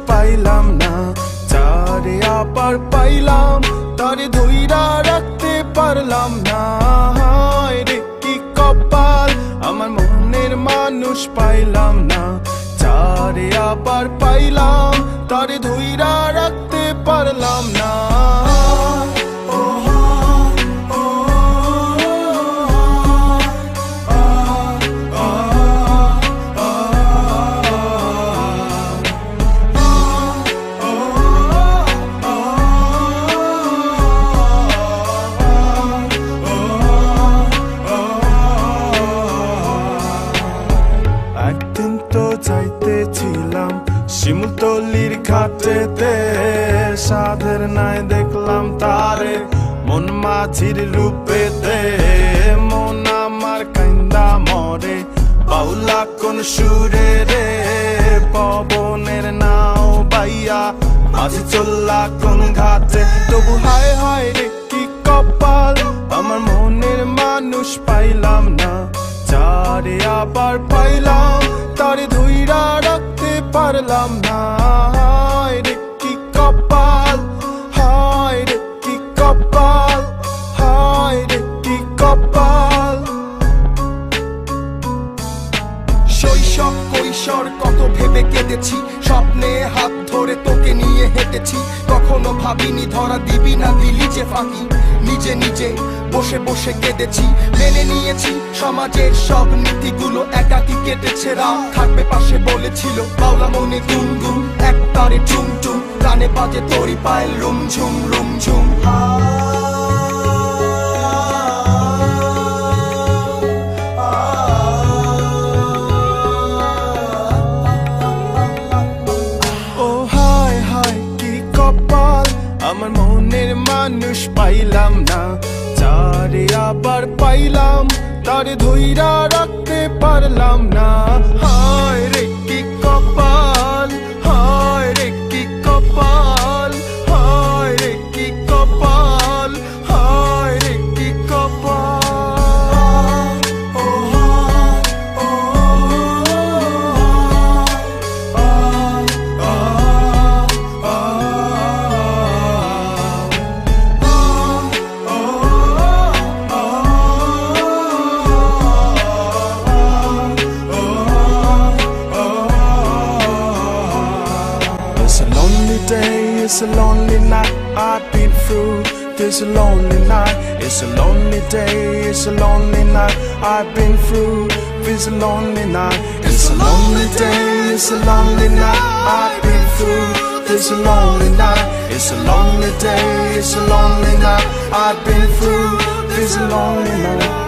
পাইলাম না, যারে আবার পাইলাম তারে ধইরা রাখতে পারলাম না। হায় রে কি কপাল, আমার মনের মানুষ পাইলাম না, যারে আবার পাইলাম তারে ধইরা রাখতে পারলাম না। একদিন তো যাইতেছিলাম শিমুলতলির ঘাটেতে, সাধের নাই দেখলাম তারে মন মাঝির রূপেতে। মন আমার কান্দা মরে বাউলা কোন সুরে রে, পবনের নাও বাইয়া মাঝি চললা কোন ঘাটে। তবু হায় হায় রে কি কপাল, আমার মনের মানুষ পাইলাম না, যারে আবার পাইলাম তারে ধইরা রাখতে পারলাম না। হায় রে কি কপাল, হায় রে কি কপাল, হায় রে কি কপাল। শৈশব কৈশোর কত ভেবে কেঁদেছি, স্বপ্নে হাত ধরে তোকে নিয়ে হেঁটেছি। কখনো ভাবিনি ধরা দিবি না, দিলি যে ফাঁকি। নিজে নিজে বসে বসে কেঁদেছি, মেনে নিয়েছি সমাজের সব নীতিগুলো। একাকি কেটেছে রাত, থাকবে পাশে বলেছিল বাউলা মনে গুনগুন। একবারে চুম চুম কানে বাজে তোরি পায়ের রুমঝুম রুমঝুম। আমার মনের মানুষ পাইলাম না, যারে আবার পাইলাম তারে ধইরা রাখতে পারলাম না। হায় রে কি কপাল, হায় রে কি কপাল, হায় রে কি কপাল, হায় রে কি কপাল। It's a lonely night I've been through. This a lonely night. It's a lonely day. It's a lonely night I've been through. This a lonely night. It's a lonely day. It's a lonely night I've been through. This a lonely night. It's a lonely day. It's a lonely night I've been through. This a lonely night.